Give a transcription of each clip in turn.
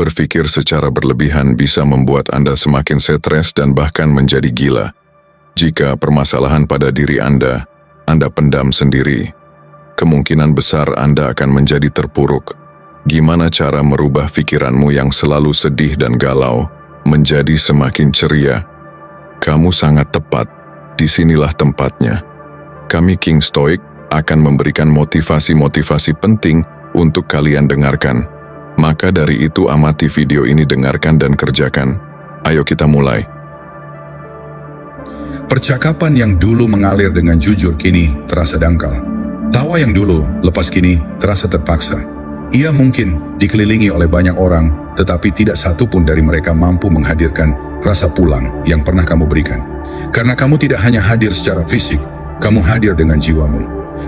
Berpikir secara berlebihan bisa membuat Anda semakin stres dan bahkan menjadi gila. Jika permasalahan pada diri Anda pendam sendiri, kemungkinan besar Anda akan menjadi terpuruk. Gimana cara merubah pikiranmu yang selalu sedih dan galau menjadi semakin ceria? Kamu sangat tepat, disinilah tempatnya. Kami King Stoic akan memberikan motivasi-motivasi penting untuk kalian dengarkan. Maka dari itu amati video ini, dengarkan dan kerjakan. Ayo kita mulai. Percakapan yang dulu mengalir dengan jujur kini terasa dangkal. Tawa yang dulu lepas kini terasa terpaksa. Ia mungkin dikelilingi oleh banyak orang, tetapi tidak satu pun dari mereka mampu menghadirkan rasa pulang yang pernah kamu berikan. Karena kamu tidak hanya hadir secara fisik, kamu hadir dengan jiwamu.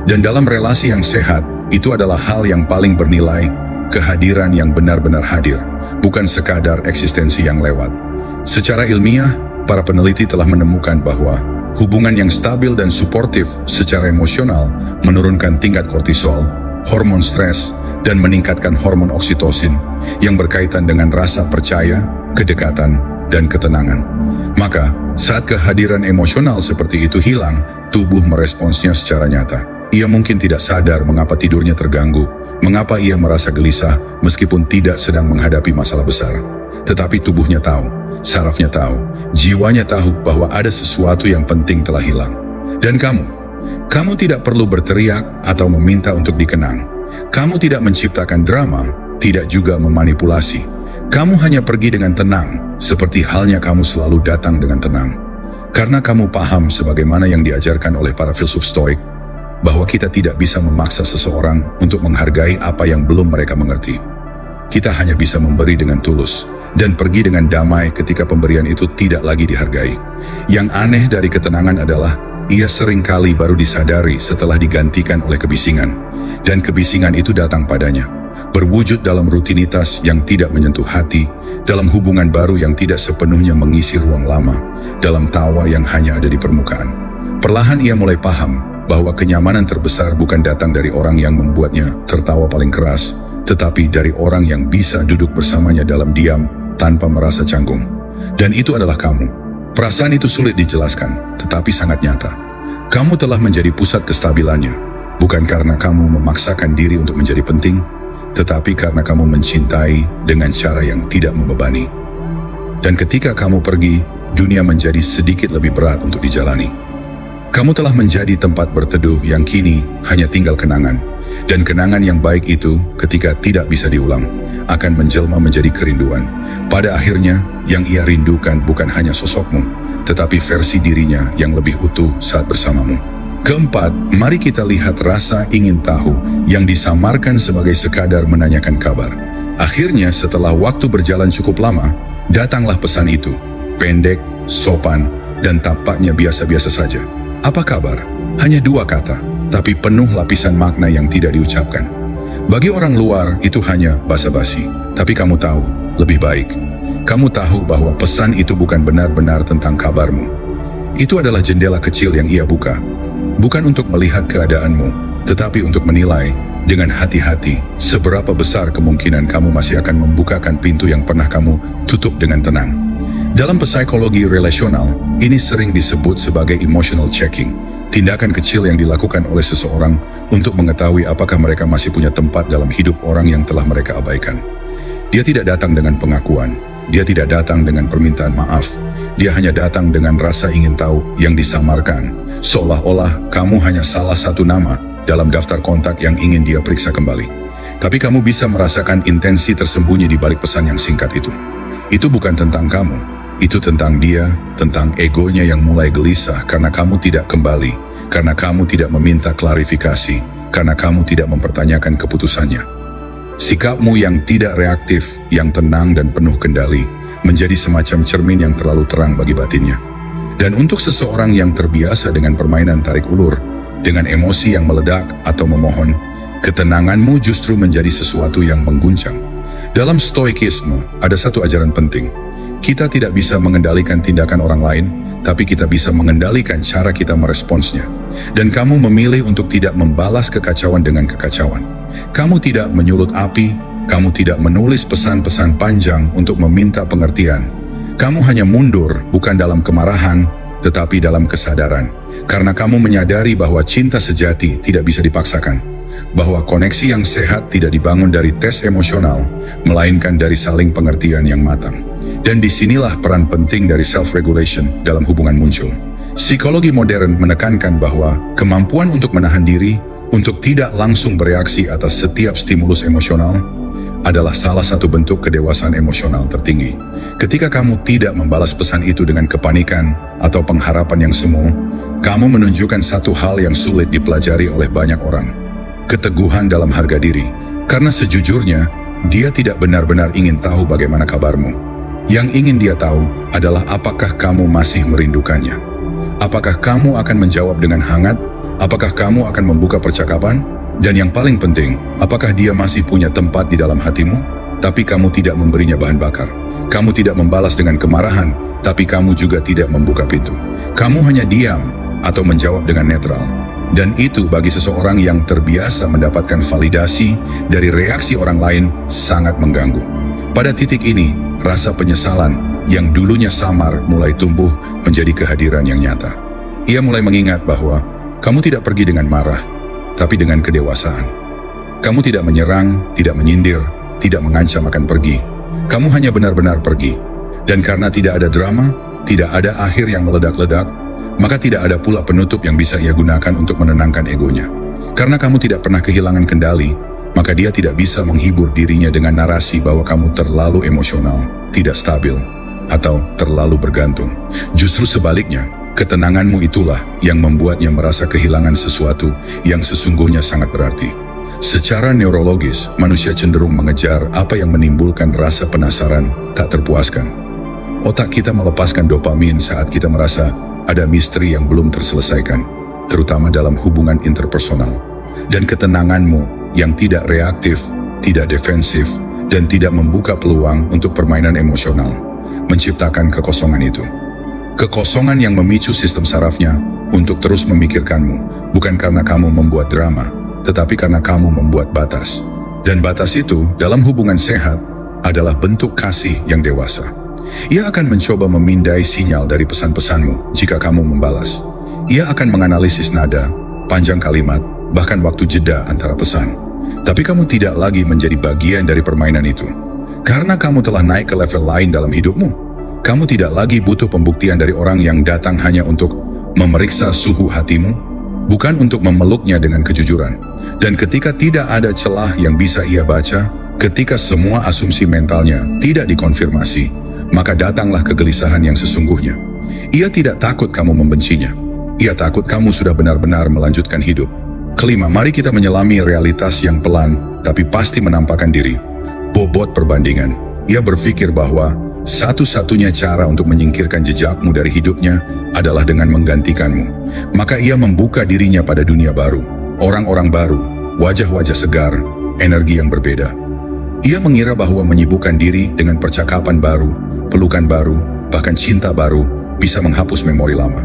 Dan dalam relasi yang sehat, itu adalah hal yang paling bernilai. Kehadiran yang benar-benar hadir, bukan sekadar eksistensi yang lewat. Secara ilmiah, para peneliti telah menemukan bahwa hubungan yang stabil dan suportif secara emosional menurunkan tingkat kortisol, hormon stres, dan meningkatkan hormon oksitosin yang berkaitan dengan rasa percaya, kedekatan, dan ketenangan. Maka, saat kehadiran emosional seperti itu hilang, tubuh meresponsnya secara nyata. Ia mungkin tidak sadar mengapa tidurnya terganggu, mengapa ia merasa gelisah meskipun tidak sedang menghadapi masalah besar. Tetapi tubuhnya tahu, sarafnya tahu, jiwanya tahu bahwa ada sesuatu yang penting telah hilang. Dan kamu tidak perlu berteriak atau meminta untuk dikenang. Kamu tidak menciptakan drama, tidak juga memanipulasi. Kamu hanya pergi dengan tenang, seperti halnya kamu selalu datang dengan tenang. Karena kamu paham sebagaimana yang diajarkan oleh para filsuf Stoik, bahwa kita tidak bisa memaksa seseorang untuk menghargai apa yang belum mereka mengerti. Kita hanya bisa memberi dengan tulus, dan pergi dengan damai ketika pemberian itu tidak lagi dihargai. Yang aneh dari ketenangan adalah, ia seringkali baru disadari setelah digantikan oleh kebisingan. Dan kebisingan itu datang padanya, berwujud dalam rutinitas yang tidak menyentuh hati, dalam hubungan baru yang tidak sepenuhnya mengisi ruang lama, dalam tawa yang hanya ada di permukaan. Perlahan ia mulai paham bahwa kenyamanan terbesar bukan datang dari orang yang membuatnya tertawa paling keras, tetapi dari orang yang bisa duduk bersamanya dalam diam tanpa merasa canggung. Dan itu adalah kamu. Perasaan itu sulit dijelaskan, tetapi sangat nyata. Kamu telah menjadi pusat kestabilannya, bukan karena kamu memaksakan diri untuk menjadi penting, tetapi karena kamu mencintai dengan cara yang tidak membebani. Dan ketika kamu pergi, dunia menjadi sedikit lebih berat untuk dijalani. Kamu telah menjadi tempat berteduh yang kini hanya tinggal kenangan. Dan kenangan yang baik itu, ketika tidak bisa diulang, akan menjelma menjadi kerinduan. Pada akhirnya, yang ia rindukan bukan hanya sosokmu, tetapi versi dirinya yang lebih utuh saat bersamamu. Keempat, mari kita lihat rasa ingin tahu yang disamarkan sebagai sekadar menanyakan kabar. Akhirnya, setelah waktu berjalan cukup lama, datanglah pesan itu. Pendek, sopan, dan tampaknya biasa-biasa saja. Apa kabar? Hanya dua kata, tapi penuh lapisan makna yang tidak diucapkan. Bagi orang luar itu hanya basa-basi, tapi kamu tahu, lebih baik. Kamu tahu bahwa pesan itu bukan benar-benar tentang kabarmu. Itu adalah jendela kecil yang ia buka. Bukan untuk melihat keadaanmu, tetapi untuk menilai dengan hati-hati seberapa besar kemungkinan kamu masih akan membukakan pintu yang pernah kamu tutup dengan tenang. Dalam psikologi relasional, ini sering disebut sebagai emotional checking, tindakan kecil yang dilakukan oleh seseorang untuk mengetahui apakah mereka masih punya tempat dalam hidup orang yang telah mereka abaikan. Dia tidak datang dengan pengakuan, dia tidak datang dengan permintaan maaf, dia hanya datang dengan rasa ingin tahu yang disamarkan, seolah-olah kamu hanya salah satu nama dalam daftar kontak yang ingin dia periksa kembali. Tapi kamu bisa merasakan intensi tersembunyi di balik pesan yang singkat itu. Itu bukan tentang kamu, itu tentang dia, tentang egonya yang mulai gelisah karena kamu tidak kembali, karena kamu tidak meminta klarifikasi, karena kamu tidak mempertanyakan keputusannya. Sikapmu yang tidak reaktif, yang tenang dan penuh kendali, menjadi semacam cermin yang terlalu terang bagi batinnya. Dan untuk seseorang yang terbiasa dengan permainan tarik ulur, dengan emosi yang meledak atau memohon, ketenanganmu justru menjadi sesuatu yang mengguncang. Dalam stoikisme, ada satu ajaran penting. Kita tidak bisa mengendalikan tindakan orang lain, tapi kita bisa mengendalikan cara kita meresponsnya. Dan kamu memilih untuk tidak membalas kekacauan dengan kekacauan. Kamu tidak menyulut api, Kamu tidak menulis pesan-pesan panjang untuk meminta pengertian. Kamu hanya mundur bukan dalam kemarahan, tetapi dalam kesadaran. Karena kamu menyadari bahwa cinta sejati tidak bisa dipaksakan. Bahwa koneksi yang sehat tidak dibangun dari tes emosional, melainkan dari saling pengertian yang matang. Dan disinilah peran penting dari self-regulation dalam hubungan muncul. Psikologi modern menekankan bahwa kemampuan untuk menahan diri, untuk tidak langsung bereaksi atas setiap stimulus emosional, adalah salah satu bentuk kedewasaan emosional tertinggi. Ketika kamu tidak membalas pesan itu dengan kepanikan atau pengharapan yang semu, kamu menunjukkan satu hal yang sulit dipelajari oleh banyak orang. Keteguhan dalam harga diri. Karena sejujurnya, dia tidak benar-benar ingin tahu bagaimana kabarmu. Yang ingin dia tahu adalah apakah kamu masih merindukannya. Apakah kamu akan menjawab dengan hangat? Apakah kamu akan membuka percakapan? Dan yang paling penting, apakah dia masih punya tempat di dalam hatimu? Tapi kamu tidak memberinya bahan bakar. Kamu tidak membalas dengan kemarahan, tapi kamu juga tidak membuka pintu. Kamu hanya diam atau menjawab dengan netral. Dan itu bagi seseorang yang terbiasa mendapatkan validasi dari reaksi orang lain sangat mengganggu. Pada titik ini, rasa penyesalan yang dulunya samar mulai tumbuh menjadi kehadiran yang nyata. Ia mulai mengingat bahwa kamu tidak pergi dengan marah, tapi dengan kedewasaan. Kamu tidak menyerang, tidak menyindir, tidak mengancam akan pergi. Kamu hanya benar-benar pergi. Dan karena tidak ada drama, tidak ada akhir yang meledak-ledak, maka tidak ada pula penutup yang bisa ia gunakan untuk menenangkan egonya. Karena kamu tidak pernah kehilangan kendali, maka dia tidak bisa menghibur dirinya dengan narasi bahwa kamu terlalu emosional, tidak stabil, atau terlalu bergantung. Justru sebaliknya, ketenanganmu itulah yang membuatnya merasa kehilangan sesuatu yang sesungguhnya sangat berarti. Secara neurologis, manusia cenderung mengejar apa yang menimbulkan rasa penasaran tak terpuaskan. Otak kita melepaskan dopamin saat kita merasa ada misteri yang belum terselesaikan, terutama dalam hubungan interpersonal. Dan ketenanganmu yang tidak reaktif, tidak defensif, dan tidak membuka peluang untuk permainan emosional, menciptakan kekosongan itu. Kekosongan yang memicu sistem sarafnya untuk terus memikirkanmu, bukan karena kamu membuat drama, tetapi karena kamu membuat batas. Dan batas itu dalam hubungan sehat adalah bentuk kasih yang dewasa. Ia akan mencoba memindai sinyal dari pesan-pesanmu jika kamu membalas. Ia akan menganalisis nada, panjang kalimat, bahkan waktu jeda antara pesan. Tapi kamu tidak lagi menjadi bagian dari permainan itu. Karena kamu telah naik ke level lain dalam hidupmu. Kamu tidak lagi butuh pembuktian dari orang yang datang hanya untuk memeriksa suhu hatimu, bukan untuk memeluknya dengan kejujuran. Dan ketika tidak ada celah yang bisa ia baca, ketika semua asumsi mentalnya tidak dikonfirmasi, maka datanglah kegelisahan yang sesungguhnya. Ia tidak takut kamu membencinya. Ia takut kamu sudah benar-benar melanjutkan hidup. Kelima, mari kita menyelami realitas yang pelan, tapi pasti menampakkan diri. Bobot perbandingan. Ia berpikir bahwa satu-satunya cara untuk menyingkirkan jejakmu dari hidupnya adalah dengan menggantikanmu. Maka ia membuka dirinya pada dunia baru, orang-orang baru, wajah-wajah segar, energi yang berbeda. Ia mengira bahwa menyibukkan diri dengan percakapan baru, pelukan baru, bahkan cinta baru bisa menghapus memori lama.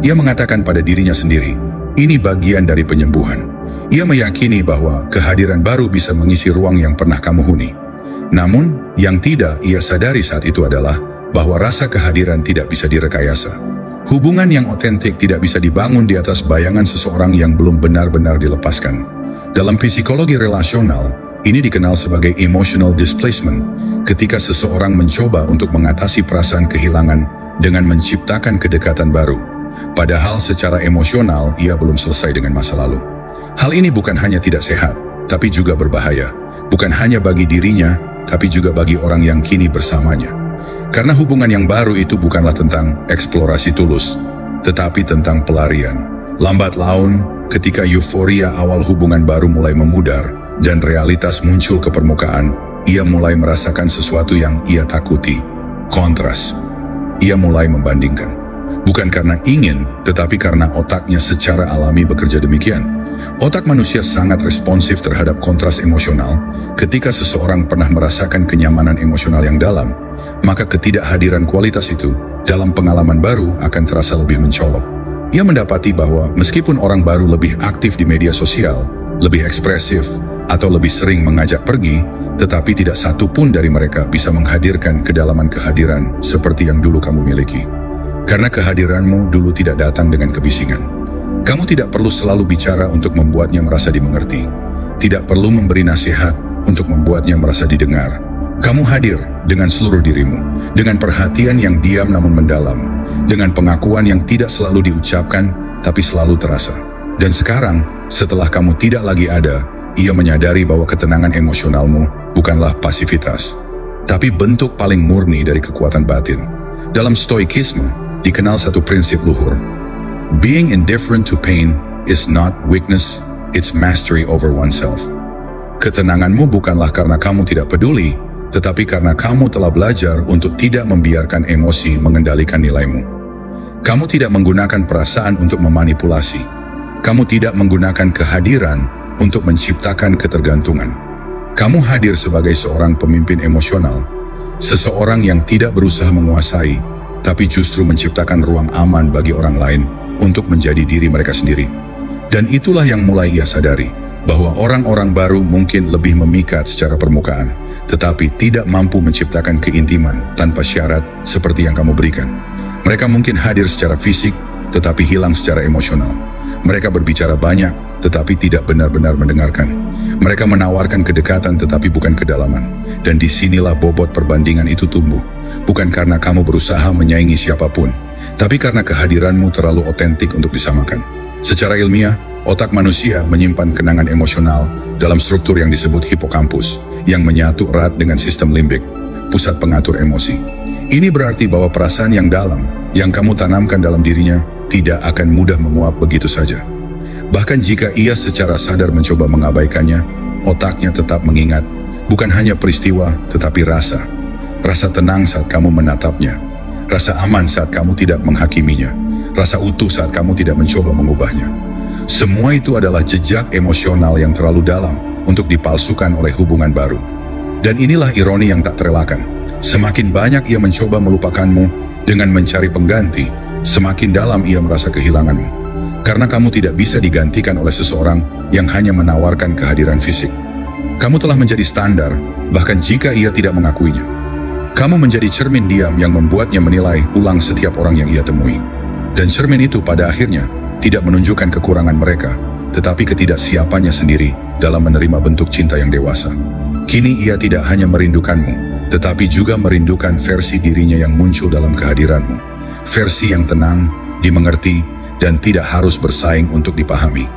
Ia mengatakan pada dirinya sendiri, ini bagian dari penyembuhan. Ia meyakini bahwa kehadiran baru bisa mengisi ruang yang pernah kamu huni. Namun, yang tidak ia sadari saat itu adalah bahwa rasa kehadiran tidak bisa direkayasa. Hubungan yang otentik tidak bisa dibangun di atas bayangan seseorang yang belum benar-benar dilepaskan. Dalam psikologi relasional, ini dikenal sebagai emotional displacement, ketika seseorang mencoba untuk mengatasi perasaan kehilangan dengan menciptakan kedekatan baru. Padahal secara emosional, ia belum selesai dengan masa lalu. Hal ini bukan hanya tidak sehat, tapi juga berbahaya. Bukan hanya bagi dirinya, tapi juga bagi orang yang kini bersamanya. Karena hubungan yang baru itu bukanlah tentang eksplorasi tulus, tetapi tentang pelarian. Lambat laun, ketika euforia awal hubungan baru mulai memudar, dan realitas muncul ke permukaan, ia mulai merasakan sesuatu yang ia takuti. Kontras. Ia mulai membandingkan. Bukan karena ingin, tetapi karena otaknya secara alami bekerja demikian. Otak manusia sangat responsif terhadap kontras emosional. Ketika seseorang pernah merasakan kenyamanan emosional yang dalam, maka ketidakhadiran kualitas itu dalam pengalaman baru akan terasa lebih mencolok. Ia mendapati bahwa meskipun orang baru lebih aktif di media sosial, lebih ekspresif, atau lebih sering mengajak pergi, tetapi tidak satu pun dari mereka bisa menghadirkan kedalaman kehadiran seperti yang dulu kamu miliki. Karena kehadiranmu dulu tidak datang dengan kebisingan. Kamu tidak perlu selalu bicara untuk membuatnya merasa dimengerti. Tidak perlu memberi nasihat untuk membuatnya merasa didengar. Kamu hadir dengan seluruh dirimu, dengan perhatian yang diam namun mendalam, dengan pengakuan yang tidak selalu diucapkan tapi selalu terasa. Dan sekarang, setelah kamu tidak lagi ada, ia menyadari bahwa ketenangan emosionalmu bukanlah pasivitas, tapi bentuk paling murni dari kekuatan batin. Dalam stoikisme, dikenal satu prinsip luhur. Being indifferent to pain is not weakness, it's mastery over oneself. Ketenanganmu bukanlah karena kamu tidak peduli, tetapi karena kamu telah belajar untuk tidak membiarkan emosi mengendalikan nilaimu. Kamu tidak menggunakan perasaan untuk memanipulasi. Kamu tidak menggunakan kehadiran untuk menciptakan ketergantungan. Kamu hadir sebagai seorang pemimpin emosional, seseorang yang tidak berusaha menguasai, tapi justru menciptakan ruang aman bagi orang lain untuk menjadi diri mereka sendiri. Dan itulah yang mulai ia sadari, bahwa orang-orang baru mungkin lebih memikat secara permukaan, tetapi tidak mampu menciptakan keintiman tanpa syarat seperti yang kamu berikan. Mereka mungkin hadir secara fisik, tetapi hilang secara emosional. Mereka berbicara banyak, tetapi tidak benar-benar mendengarkan. Mereka menawarkan kedekatan tetapi bukan kedalaman. Dan disinilah bobot perbandingan itu tumbuh. Bukan karena kamu berusaha menyaingi siapapun, tapi karena kehadiranmu terlalu otentik untuk disamakan. Secara ilmiah, otak manusia menyimpan kenangan emosional dalam struktur yang disebut hipokampus, yang menyatu erat dengan sistem limbik, pusat pengatur emosi. Ini berarti bahwa perasaan yang dalam, yang kamu tanamkan dalam dirinya, tidak akan mudah menguap begitu saja. Bahkan jika ia secara sadar mencoba mengabaikannya, otaknya tetap mengingat, bukan hanya peristiwa, tetapi rasa. Rasa tenang saat kamu menatapnya, rasa aman saat kamu tidak menghakiminya, rasa utuh saat kamu tidak mencoba mengubahnya. Semua itu adalah jejak emosional yang terlalu dalam untuk dipalsukan oleh hubungan baru. Dan inilah ironi yang tak terelakkan. Semakin banyak ia mencoba melupakanmu dengan mencari pengganti, semakin dalam ia merasa kehilanganmu. Karena kamu tidak bisa digantikan oleh seseorang yang hanya menawarkan kehadiran fisik. Kamu telah menjadi standar, bahkan jika ia tidak mengakuinya. Kamu menjadi cermin diam yang membuatnya menilai ulang setiap orang yang ia temui. Dan cermin itu pada akhirnya tidak menunjukkan kekurangan mereka, tetapi ketidaksiapannya sendiri dalam menerima bentuk cinta yang dewasa. Kini ia tidak hanya merindukanmu, tetapi juga merindukan versi dirinya yang muncul dalam kehadiranmu. Versi yang tenang, dimengerti, dan tidak harus bersaing untuk dipahami.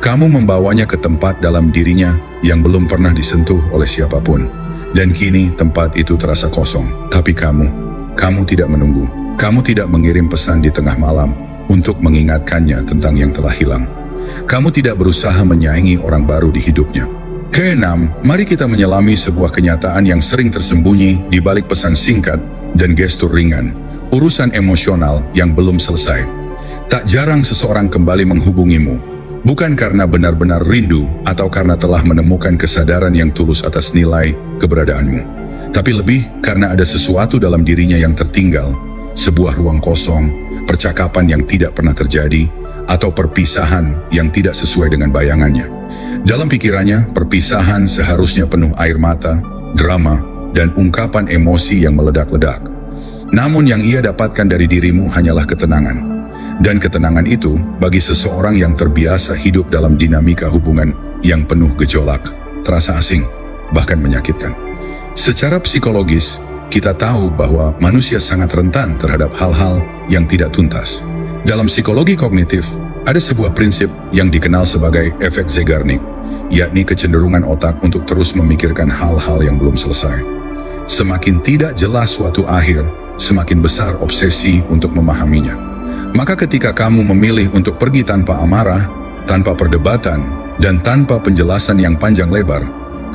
Kamu membawanya ke tempat dalam dirinya yang belum pernah disentuh oleh siapapun. Dan kini tempat itu terasa kosong. Tapi kamu tidak menunggu. Kamu tidak mengirim pesan di tengah malam untuk mengingatkannya tentang yang telah hilang. Kamu tidak berusaha menyaingi orang baru di hidupnya. Keenam, mari kita menyelami sebuah kenyataan yang sering tersembunyi di balik pesan singkat dan gestur ringan. Urusan emosional yang belum selesai. Tak jarang seseorang kembali menghubungimu, bukan karena benar-benar rindu atau karena telah menemukan kesadaran yang tulus atas nilai keberadaanmu, tapi lebih karena ada sesuatu dalam dirinya yang tertinggal, sebuah ruang kosong, percakapan yang tidak pernah terjadi, atau perpisahan yang tidak sesuai dengan bayangannya. Dalam pikirannya, perpisahan seharusnya penuh air mata, drama, dan ungkapan emosi yang meledak-ledak. Namun yang ia dapatkan dari dirimu hanyalah ketenangan. Dan ketenangan itu bagi seseorang yang terbiasa hidup dalam dinamika hubungan yang penuh gejolak, terasa asing, bahkan menyakitkan. Secara psikologis, kita tahu bahwa manusia sangat rentan terhadap hal-hal yang tidak tuntas. Dalam psikologi kognitif, ada sebuah prinsip yang dikenal sebagai efek Zeigarnik, yakni kecenderungan otak untuk terus memikirkan hal-hal yang belum selesai. Semakin tidak jelas suatu akhir, semakin besar obsesi untuk memahaminya. Maka ketika kamu memilih untuk pergi tanpa amarah, tanpa perdebatan, dan tanpa penjelasan yang panjang lebar,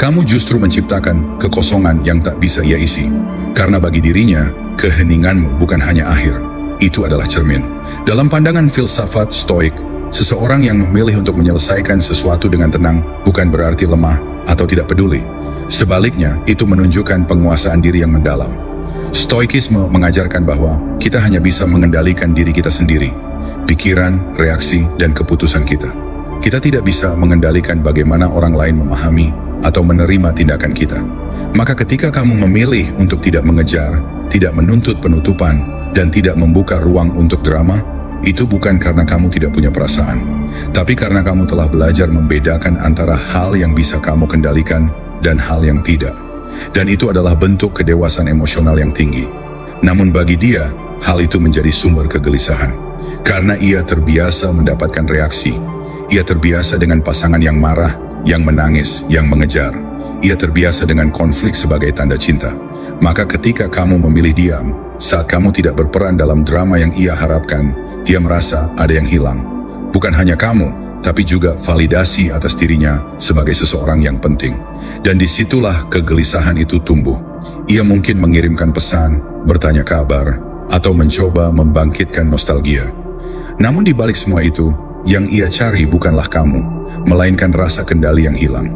kamu justru menciptakan kekosongan yang tak bisa ia isi. Karena bagi dirinya, keheninganmu bukan hanya akhir, itu adalah cermin. Dalam pandangan filsafat stoik, seseorang yang memilih untuk menyelesaikan sesuatu dengan tenang bukan berarti lemah atau tidak peduli. Sebaliknya, itu menunjukkan penguasaan diri yang mendalam. Stoikisme mengajarkan bahwa kita hanya bisa mengendalikan diri kita sendiri, pikiran, reaksi, dan keputusan kita. Kita tidak bisa mengendalikan bagaimana orang lain memahami atau menerima tindakan kita. Maka ketika kamu memilih untuk tidak mengejar, tidak menuntut penutupan, dan tidak membuka ruang untuk drama, itu bukan karena kamu tidak punya perasaan, tapi karena kamu telah belajar membedakan antara hal yang bisa kamu kendalikan dan hal yang tidak. Dan itu adalah bentuk kedewasaan emosional yang tinggi. Namun bagi dia, hal itu menjadi sumber kegelisahan. Karena ia terbiasa mendapatkan reaksi. Ia terbiasa dengan pasangan yang marah, yang menangis, yang mengejar. Ia terbiasa dengan konflik sebagai tanda cinta. Maka ketika kamu memilih diam, saat kamu tidak berperan dalam drama yang ia harapkan, dia merasa ada yang hilang. Bukan hanya kamu, tapi juga validasi atas dirinya sebagai seseorang yang penting. Dan disitulah kegelisahan itu tumbuh. Ia mungkin mengirimkan pesan, bertanya kabar, atau mencoba membangkitkan nostalgia. Namun di balik semua itu, yang ia cari bukanlah kamu, melainkan rasa kendali yang hilang.